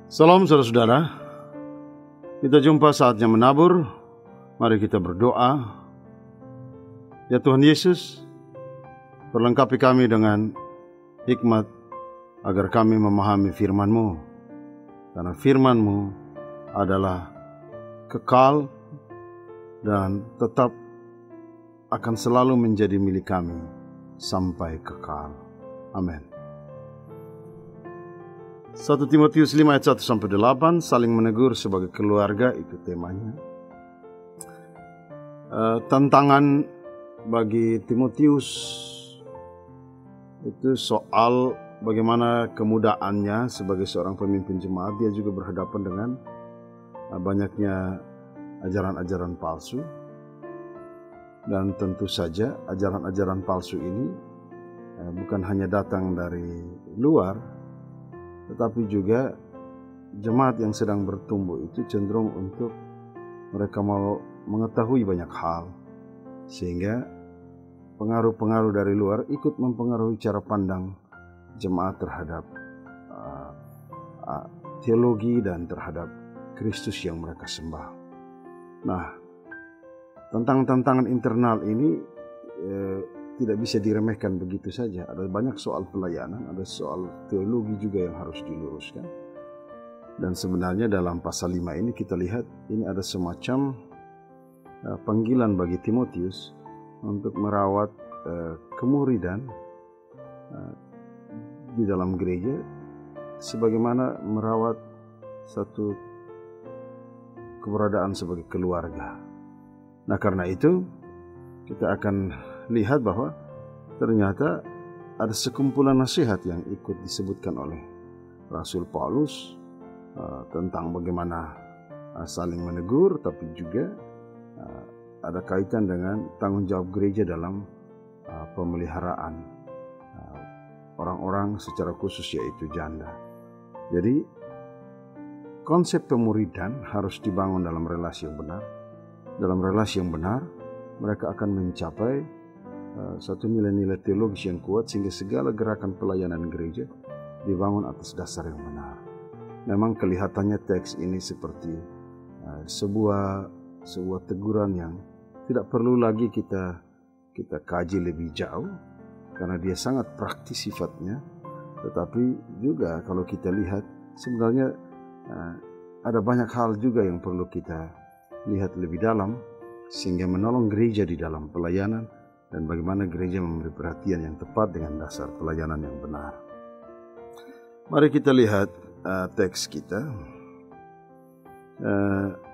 Salam saudara-saudara, kita jumpa saatnya menabur. Mari kita berdoa. Ya Tuhan Yesus, perlengkapi kami dengan hikmat agar kami memahami firman-Mu. Karena firman-Mu adalah kekal dan tetap akan selalu menjadi milik kami sampai kekal. Amin. 1 Timotius 5 ayat 1-8, saling menegur sebagai keluarga, itu temanya. Tantangan bagi Timotius itu soal bagaimana kemudaannya sebagai seorang pemimpin jemaat. Dia juga berhadapan dengan banyaknya ajaran-ajaran palsu. Dan tentu saja ajaran-ajaran palsu ini bukan hanya datang dari luar, tetapi juga jemaat yang sedang bertumbuh itu cenderung untuk mereka mau mengetahui banyak hal, sehingga pengaruh-pengaruh dari luar ikut mempengaruhi cara pandang jemaat terhadap teologi dan terhadap Kristus yang mereka sembah. Nah, tantangan-tantangan internal ini tidak bisa diremehkan begitu saja. Ada banyak soal pelayanan, ada soal teologi juga yang harus diluruskan. Dan sebenarnya dalam pasal 5 ini kita lihat ini ada semacam panggilan bagi Timotius untuk merawat kemuridan di dalam gereja, sebagaimana merawat satu keberadaan sebagai keluarga. Nah, karena itu kita akan lihat bahwa ternyata ada sekumpulan nasihat yang ikut disebutkan oleh Rasul Paulus tentang bagaimana saling menegur, tapi juga ada kaitan dengan tanggung jawab gereja dalam pemeliharaan orang-orang secara khusus, yaitu janda. Jadi konsep pemuridan harus dibangun dalam relasi yang benar. Dalam relasi yang benar, mereka akan mencapai satu nilai-nilai teologis yang kuat, sehingga segala gerakan pelayanan gereja dibangun atas dasar yang benar. Memang kelihatannya teks ini seperti sebuah teguran yang tidak perlu lagi kita kaji lebih jauh, karena dia sangat praktis sifatnya. Tetapi juga kalau kita lihat, sebenarnya ada banyak hal juga yang perlu kita lihat lebih dalam, sehingga menolong gereja di dalam pelayanan dan bagaimana gereja memberi perhatian yang tepat dengan dasar pelayanan yang benar. Mari kita lihat teks kita.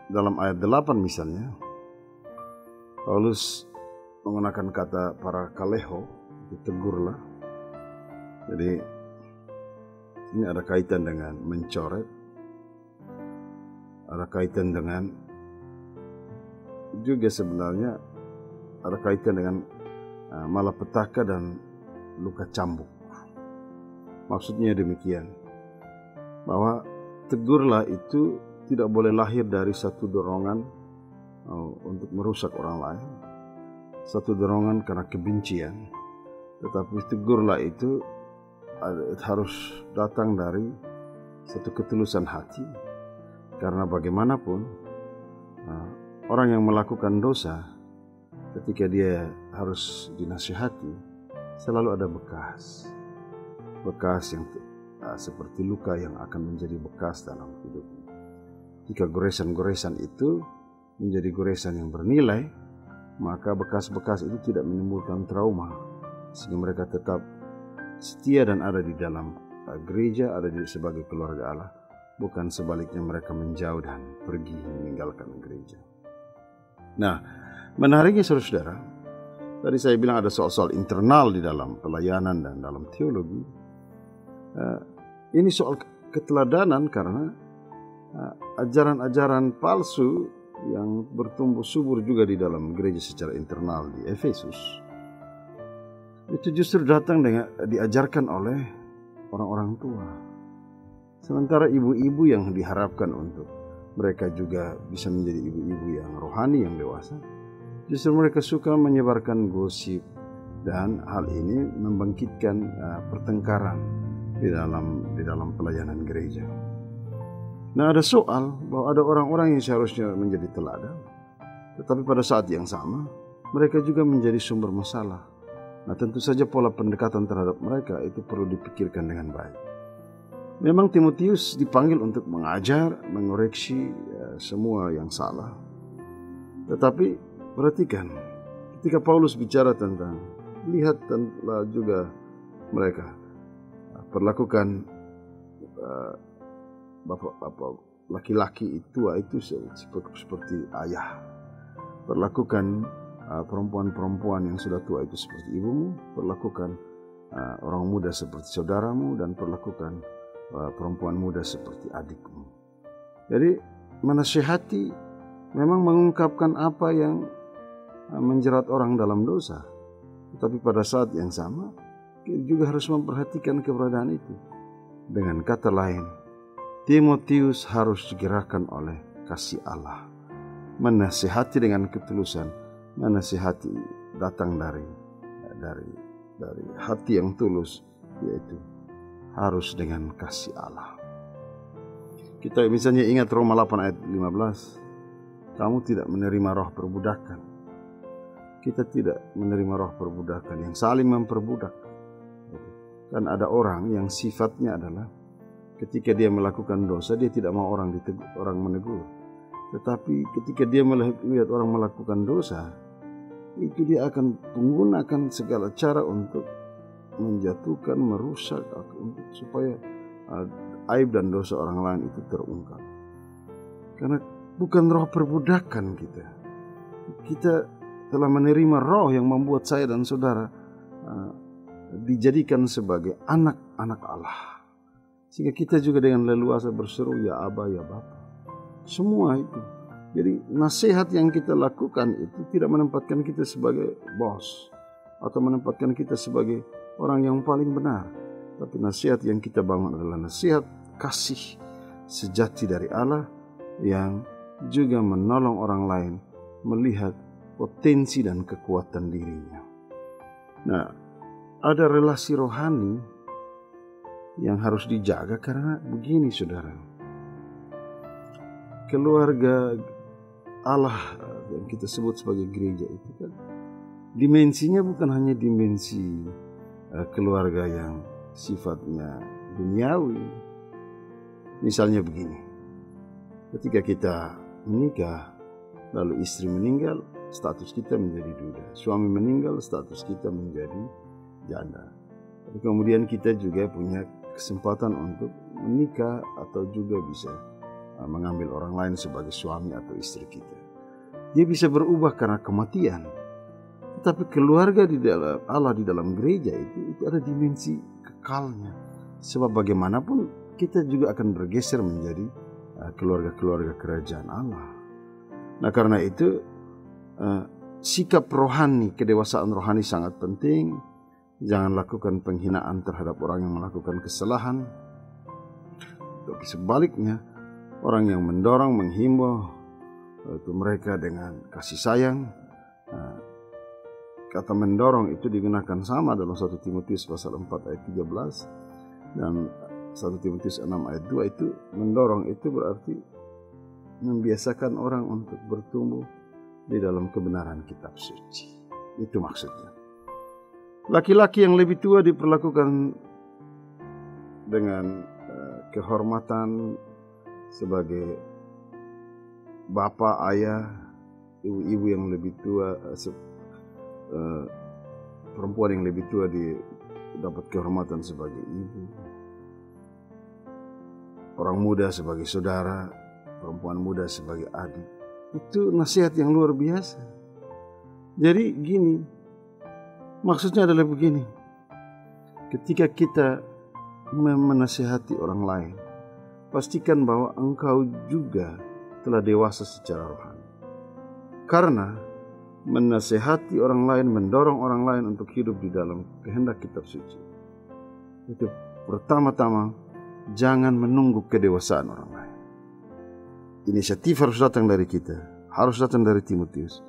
Dalam ayat 8 misalnya, Paulus menggunakan kata para kaleho, ditegurlah. Jadi ini ada kaitan dengan mencoret, ada kaitan dengan juga sebenarnya ada kaitan dengan malapetaka dan luka cambuk. Maksudnya demikian, bahwa tegurlah itu tidak boleh lahir dari satu dorongan untuk merusak orang lain, satu dorongan karena kebencian. Tetapi tegurlah itu harus datang dari satu ketulusan hati, karena bagaimanapun orang yang melakukan dosa, ketika dia harus dinasihati, selalu ada bekas yang seperti luka yang akan menjadi bekas dalam hidupnya. Jika goresan-goresan itu menjadi goresan yang bernilai, maka bekas-bekas itu tidak menimbulkan trauma, sehingga mereka tetap setia dan ada di dalam gereja, ada sebagai keluarga Allah. Bukan sebaliknya, mereka menjauh dan pergi meninggalkan gereja. Nah, menariknya saudara-saudara, tadi saya bilang ada soal-soal internal di dalam pelayanan dan dalam teologi. Ini soal keteladanan, karena ajaran-ajaran palsu yang bertumbuh subur juga di dalam gereja secara internal di Efesus, itu justru datang dengan diajarkan oleh orang-orang tua. Sementara ibu-ibu yang diharapkan untuk mereka juga bisa menjadi ibu-ibu yang rohani, yang dewasa, justru mereka suka menyebarkan gosip, dan hal ini membangkitkan pertengkaran di dalam pelayanan gereja. Nah, ada soal bahwa ada orang-orang yang seharusnya menjadi teladan, tetapi pada saat yang sama mereka juga menjadi sumber masalah. Nah, tentu saja pola pendekatan terhadap mereka itu perlu dipikirkan dengan baik. Memang Timotius dipanggil untuk mengajar, mengoreksi semua yang salah. Tetapi perhatikan, ketika Paulus bicara tentang lihatlah juga mereka perlakukan bapak-bapak laki-laki tua itu seperti ayah. Perlakukan perempuan-perempuan yang sudah tua itu seperti ibumu. Perlakukan orang muda seperti saudaramu, dan perlakukan perempuan muda seperti adikmu. Jadi menasihati memang mengungkapkan apa yang menjerat orang dalam dosa. Tetapi pada saat yang sama kita juga harus memperhatikan keberadaan itu. Dengan kata lain, Timotius harus digerakkan oleh kasih Allah. Menasihati dengan ketulusan, menasihati datang dari hati yang tulus, yaitu harus dengan kasih Allah. Kita misalnya ingat Roma 8 ayat 15, kamu tidak menerima roh perbudakan. Kita tidak menerima roh perbudakan yang saling memperbudak. Kan ada orang yang sifatnya adalah ketika dia melakukan dosa, dia tidak mau orang menegur. Tetapi ketika dia melihat orang melakukan dosa, itu dia akan menggunakan segala cara untuk menjatuhkan, merusak, supaya aib dan dosa orang lain itu terungkap. Karena bukan roh perbudakan kita telah menerima roh yang membuat saya dan saudara dijadikan sebagai anak-anak Allah, sehingga kita juga dengan leluasa berseru ya Aba, ya Bapa. Semua itu. Jadi nasihat yang kita lakukan itu tidak menempatkan kita sebagai bos atau menempatkan kita sebagai orang yang paling benar, tapi nasihat yang kita bangun adalah nasihat kasih sejati dari Allah yang juga menolong orang lain melihat potensi dan kekuatan dirinya. Nah, ada relasi rohani yang harus dijaga karena begini saudara, keluarga Allah yang kita sebut sebagai gereja itu kan dimensinya bukan hanya dimensi keluarga yang sifatnya duniawi. Misalnya begini, ketika kita menikah lalu istri meninggal, status kita menjadi duda. Suami meninggal, status kita menjadi janda. Tapi kemudian kita juga punya kesempatan untuk menikah atau juga bisa mengambil orang lain sebagai suami atau istri kita. Dia bisa berubah karena kematian. Tetapi keluarga di dalam Allah, di dalam gereja itu ada dimensi kekalnya. Sebab bagaimanapun kita juga akan bergeser menjadi keluarga-keluarga kerajaan Allah. Nah, karena itu sikap rohani, kedewasaan rohani sangat penting. Jangan lakukan penghinaan terhadap orang yang melakukan kesalahan. Tapi sebaliknya, orang yang mendorong, menghimbau itu mereka dengan kasih sayang. Kata mendorong itu digunakan sama dalam 1 Timotius pasal 4 ayat 13 dan 1 Timotius 6 ayat 2 itu mendorong itu berarti membiasakan orang untuk bertumbuh di dalam kebenaran kitab suci. Itu maksudnya. Laki-laki yang lebih tua diperlakukan dengan kehormatan sebagai bapak, ayah. Ibu-ibu yang lebih tua, perempuan yang lebih tua dapat kehormatan sebagai ibu. Orang muda sebagai saudara, perempuan muda sebagai adik. Itu nasihat yang luar biasa. Jadi gini, maksudnya adalah begini. Ketika kita menasihati orang lain, pastikan bahwa engkau juga telah dewasa secara rohani. Karena menasihati orang lain, mendorong orang lain untuk hidup di dalam kehendak kitab suci, itu pertama-tama jangan menunggu kedewasaan orang lain. Inisiatif harus datang dari kita, harus datang dari Timotius,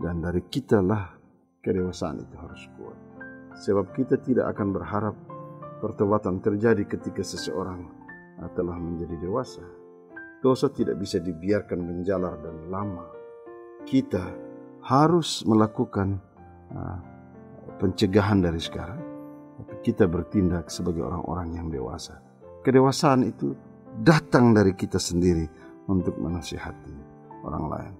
dan dari kita lah kedewasaan itu harus kuat. Sebab kita tidak akan berharap pertobatan terjadi ketika seseorang telah menjadi dewasa. dosa tidak bisa dibiarkan menjalar dan lama. Kita harus melakukan pencegahan dari sekarang, tapi kita bertindak sebagai orang-orang yang dewasa. Kedewasaan itu datang dari kita sendiri untuk menasihati orang lain.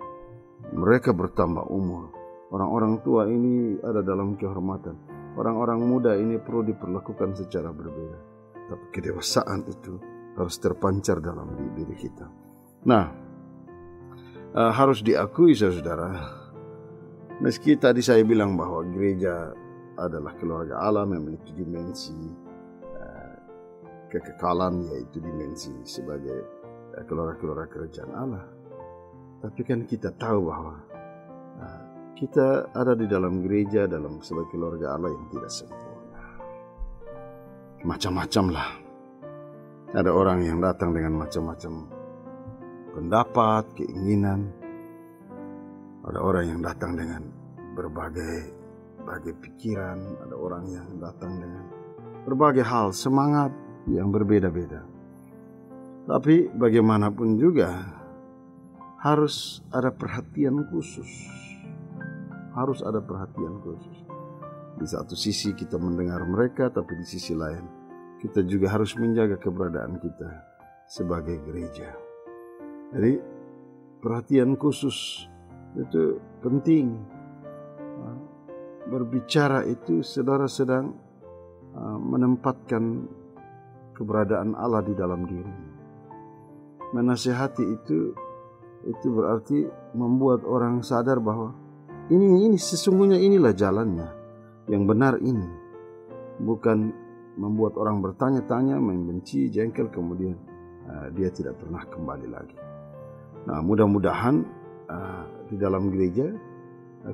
Mereka bertambah umur. Orang-orang tua ini ada dalam kehormatan. Orang-orang muda ini perlu diperlakukan secara berbeda. Tapi kedewasaan itu harus terpancar dalam diri kita. Nah, harus diakui saudara, meski tadi saya bilang bahwa gereja adalah keluarga Allah, memiliki dimensi kekekalan, yaitu dimensi sebagai keluarga kerajaan Allah. Tapi kan kita tahu bahwa kita ada di dalam gereja, dalam sebagai keluarga Allah yang tidak sempurna. Macam-macam lah. Ada orang yang datang dengan macam-macam pendapat, keinginan. Ada orang yang datang dengan berbagai pikiran. Ada orang yang datang dengan berbagai hal, semangat yang berbeda-beda. Tapi bagaimanapun juga harus ada perhatian khusus. Harus ada perhatian khusus. Di satu sisi kita mendengar mereka, tapi di sisi lain kita juga harus menjaga keberadaan kita sebagai gereja. Jadi perhatian khusus itu penting. Berbicara itu saudara sedang menempatkan keberadaan Allah di dalam diri. Menasihati itu berarti membuat orang sadar bahwa ini sesungguhnya inilah jalannya, yang benar ini. Bukan membuat orang bertanya-tanya, membenci, jengkel, kemudian dia tidak pernah kembali lagi. Nah, mudah-mudahan di dalam gereja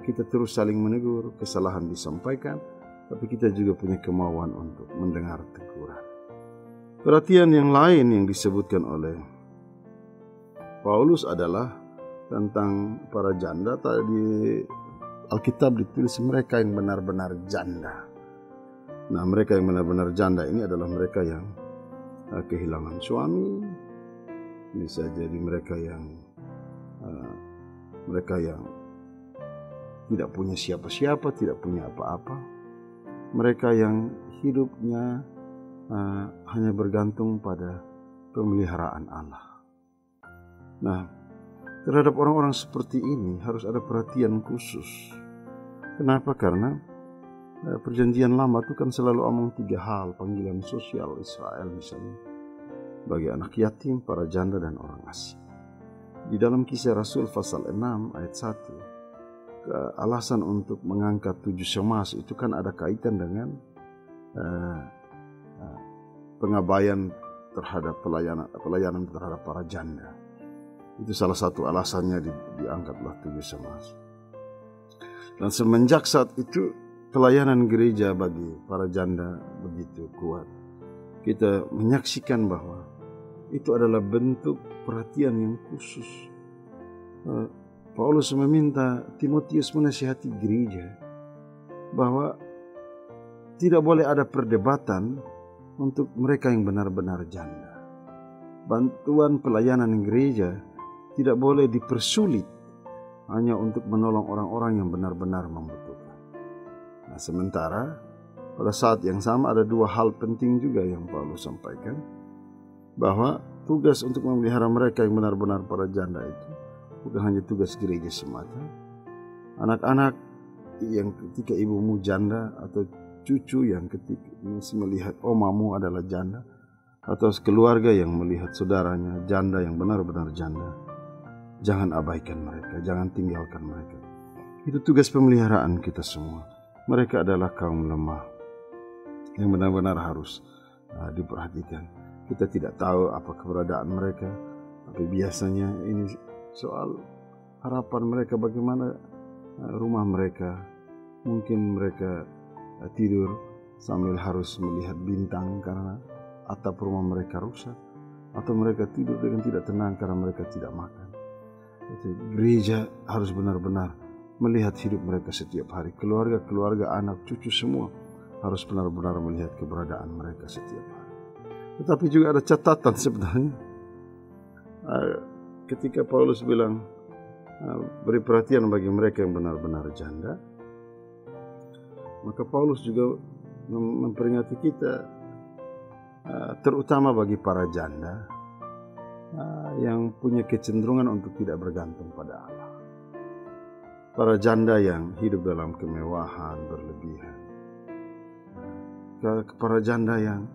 kita terus saling menegur, kesalahan disampaikan, tapi kita juga punya kemauan untuk mendengar teguran. Perhatian yang lain yang disebutkan oleh Paulus adalah tentang para janda. Tadi Alkitab ditulis mereka yang benar-benar janda. Nah, mereka yang benar-benar janda ini adalah mereka yang kehilangan suami, bisa jadi mereka yang tidak punya siapa-siapa, tidak punya apa-apa, mereka yang hidupnya hanya bergantung pada pemeliharaan Allah. Nah, terhadap orang-orang seperti ini harus ada perhatian khusus. Kenapa? Karena perjanjian lama itu kan selalu omong 3 hal, panggilan sosial Israel misalnya, bagi anak yatim, para janda, dan orang asing. Di dalam Kisah Rasul pasal 6 ayat 1, alasan untuk mengangkat 7 semas itu kan ada kaitan dengan pengabaian terhadap pelayanan terhadap para janda. Itu salah satu alasannya diangkatlah 7 semas. Dan semenjak saat itu pelayanan gereja bagi para janda begitu kuat. Kita menyaksikan bahwa itu adalah bentuk perhatian yang khusus. Paulus meminta Timotius menasihati gereja bahwa tidak boleh ada perdebatan untuk mereka yang benar-benar janda. Bantuan pelayanan gereja tidak boleh dipersulit hanya untuk menolong orang-orang yang benar-benar membutuhkan. Nah, sementara pada saat yang sama ada 2 hal penting juga yang Paulus sampaikan, bahwa tugas untuk memelihara mereka yang benar-benar para janda itu bukan hanya tugas gereja semata. Anak-anak yang ketika ibumu janda, atau cucu yang ketika melihat omamu adalah janda, atau keluarga yang melihat saudaranya janda yang benar-benar janda, jangan abaikan mereka, jangan tinggalkan mereka. Itu tugas pemeliharaan kita semua. Mereka adalah kaum lemah yang benar-benar harus diperhatikan. Kita tidak tahu apa keberadaan mereka, tapi biasanya ini soal harapan mereka, bagaimana rumah mereka. Mungkin mereka tidur sambil harus melihat bintang karena atap rumah mereka rusak, atau mereka tidur dengan tidak tenang karena mereka tidak makan. Itu gereja harus benar-benar melihat hidup mereka setiap hari. Keluarga, anak, cucu semua harus benar-benar melihat keberadaan mereka setiap hari. Tetapi juga ada catatan sebenarnya. ketika Paulus bilang beri perhatian bagi mereka yang benar-benar janda, maka Paulus juga memperingati kita, terutama bagi para janda yang punya kecenderungan untuk tidak bergantung pada Allah. Para janda yang hidup dalam kemewahan berlebihan, para janda yang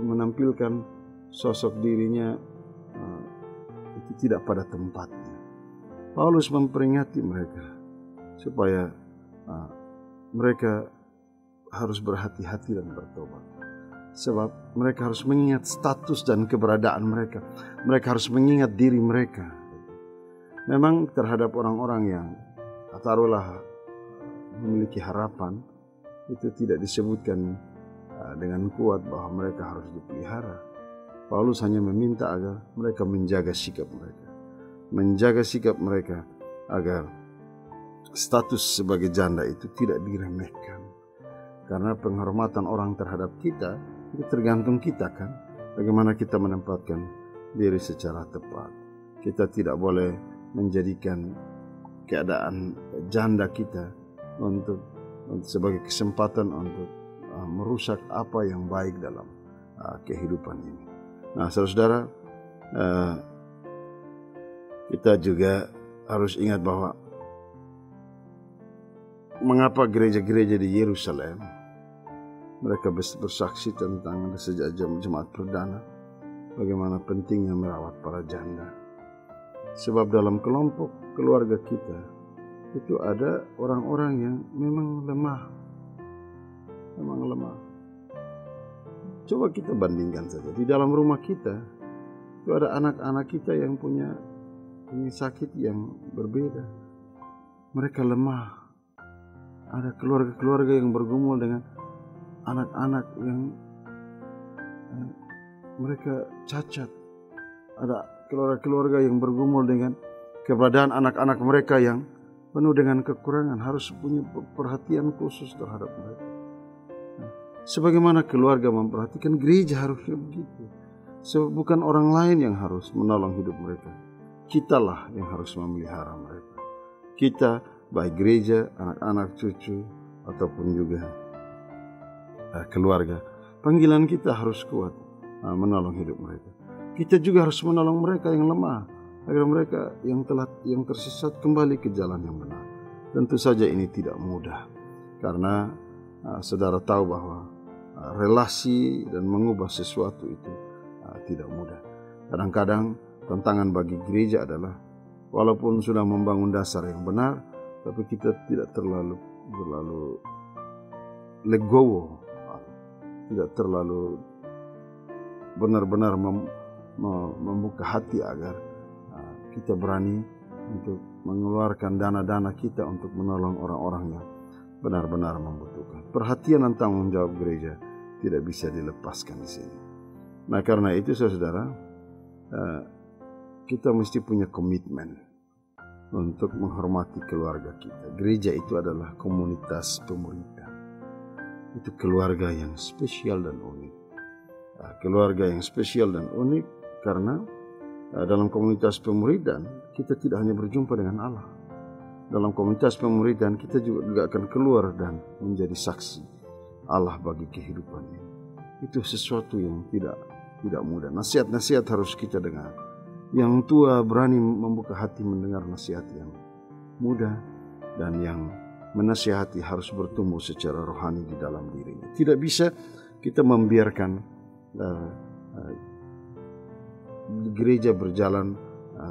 menampilkan sosok dirinya itu tidak pada tempatnya. Paulus memperingati mereka supaya mereka harus berhati-hati dan bertobat. Sebab mereka harus mengingat status dan keberadaan mereka. Mereka harus mengingat diri mereka. Memang terhadap orang-orang yang taruhlah memiliki harapan, itu tidak disebutkan dengan kuat bahwa mereka harus dipelihara. Paulus hanya meminta agar mereka menjaga sikap mereka. Menjaga sikap mereka agar status sebagai janda itu tidak diremehkan. Karena penghormatan orang terhadap kita itu tergantung kita kan. Bagaimana kita menempatkan diri secara tepat. Kita tidak boleh menjadikan keadaan janda kita untuk sebagai kesempatan untuk merusak apa yang baik dalam kehidupan ini. Nah, saudara-saudara, kita juga harus ingat bahwa mengapa gereja-gereja di Yerusalem mereka bersaksi tentang sejak jemaat perdana bagaimana pentingnya merawat para janda. Sebab dalam kelompok keluarga kita itu ada orang-orang yang memang lemah. Coba kita bandingkan saja. Di dalam rumah kita itu ada anak-anak kita yang punya sakit yang berbeda. Mereka lemah. Ada keluarga-keluarga yang bergumul dengan anak-anak yang mereka cacat. Ada keluarga-keluarga yang bergumul dengan keberadaan anak-anak mereka yang penuh dengan kekurangan. Harus punya perhatian khusus terhadap mereka. Sebagaimana keluarga memperhatikan, gereja harusnya begitu. Sebab bukan orang lain yang harus menolong hidup mereka. Kitalah yang harus memelihara mereka. Kita, baik gereja, anak-anak, cucu, ataupun juga keluarga. Panggilan kita harus kuat menolong hidup mereka. Kita juga harus menolong mereka yang lemah, agar mereka yang tersesat kembali ke jalan yang benar. Tentu saja ini tidak mudah, karena saudara tahu bahwa relasi dan mengubah sesuatu itu tidak mudah. Kadang-kadang tantangan bagi gereja adalah walaupun sudah membangun dasar yang benar, tapi kita tidak terlalu legowo, tidak terlalu benar-benar membuka hati agar kita berani untuk mengeluarkan dana-dana kita untuk menolong orang-orang yang benar-benar membutuhkan. Perhatian dan tanggung jawab gereja tidak bisa dilepaskan di sini. Nah, karena itu saudara, kita mesti punya komitmen untuk menghormati keluarga kita. Gereja itu adalah komunitas pemuridan. Itu keluarga yang spesial dan unik. Keluarga yang spesial dan unik karena dalam komunitas pemuridan kita tidak hanya berjumpa dengan Allah. Dalam komunitas pemuridan kita juga akan keluar dan menjadi saksi Allah bagi kehidupan ini. Itu sesuatu yang tidak mudah. Nasihat-nasihat harus kita dengar. Yang tua berani membuka hati mendengar nasihat yang muda, dan yang menasihati harus bertumbuh secara rohani di dalam dirinya. Tidak bisa kita membiarkan gereja berjalan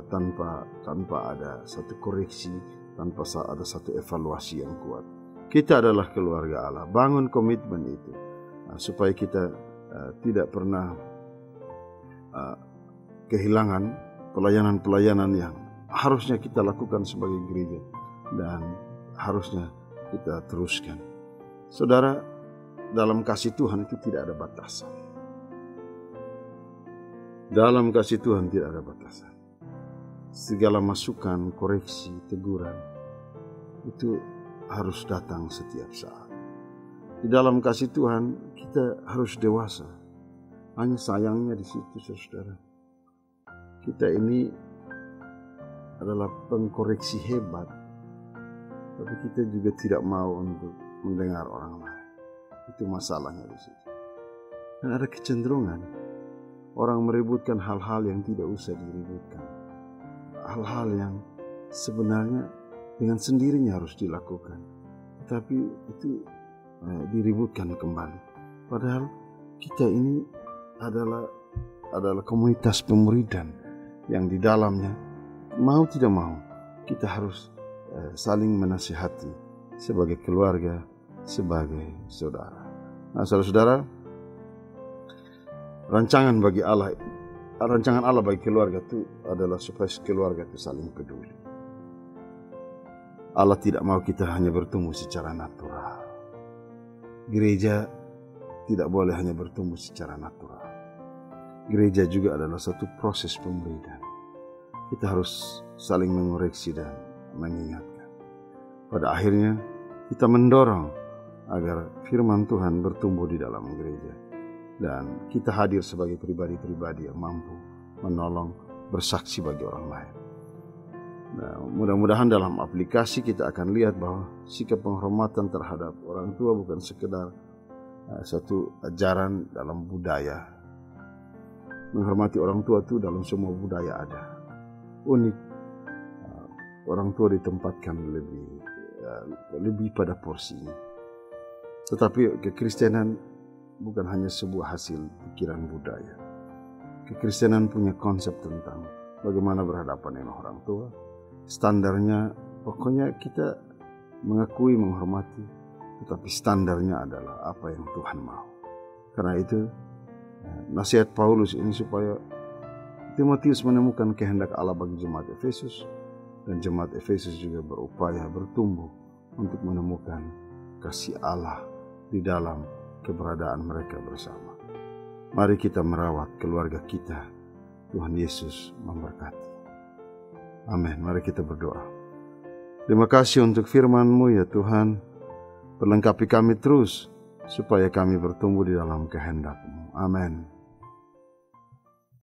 tanpa ada satu koreksi, tanpa ada satu evaluasi yang kuat. Kita adalah keluarga Allah. Bangun komitmen itu supaya kita tidak pernah kehilangan pelayanan-pelayanan yang harusnya kita lakukan sebagai gereja dan harusnya kita teruskan. Saudara, dalam kasih Tuhan itu tidak ada batasan. Dalam kasih Tuhan tidak ada batasan. Segala masukan, koreksi, teguran itu harus datang setiap saat. Di dalam kasih Tuhan kita harus dewasa. Hanya sayangnya di situ, saudara, kita ini adalah pengkoreksi hebat, tapi kita juga tidak mau untuk mendengar orang lain. Itu masalahnya di situ. Dan ada kecenderungan orang meributkan hal-hal yang tidak usah diributkan, hal-hal yang sebenarnya dengan sendirinya harus dilakukan, tetapi itu diributkan kembali. Padahal kita ini adalah komunitas pemuridan yang di dalamnya mau tidak mau kita harus saling menasihati sebagai keluarga, sebagai saudara. Nah, saudara-saudara, rancangan Allah bagi keluarga itu adalah supaya keluarga itu saling peduli. Allah tidak mau kita hanya bertumbuh secara natural. Gereja tidak boleh hanya bertumbuh secara natural. Gereja juga adalah satu proses pemuridan. Kita harus saling mengoreksi dan mengingatkan. Pada akhirnya kita mendorong agar firman Tuhan bertumbuh di dalam gereja. Dan kita hadir sebagai pribadi-pribadi yang mampu menolong, bersaksi bagi orang lain. Nah, mudah-mudahan dalam aplikasi kita akan lihat bahwa sikap penghormatan terhadap orang tua bukan sekedar satu ajaran dalam budaya. Menghormati orang tua itu dalam semua budaya ada. Unik. Orang tua ditempatkan lebih pada porsinya. Tetapi kekristenan bukan hanya sebuah hasil pikiran budaya. Kekristenan punya konsep tentang bagaimana berhadapan dengan orang tua. Standarnya, pokoknya kita mengakui, menghormati, tetapi standarnya adalah apa yang Tuhan mau. Karena itu, nasihat Paulus ini supaya Timotius menemukan kehendak Allah bagi jemaat Efesus, dan jemaat Efesus juga berupaya bertumbuh untuk menemukan kasih Allah di dalam keberadaan mereka bersama. Mari kita merawat keluarga kita. Tuhan Yesus memberkati. Amin. Mari kita berdoa. Terima kasih untuk firman-Mu ya Tuhan. Perlengkapi kami terus supaya kami bertumbuh di dalam kehendak-Mu. Amin.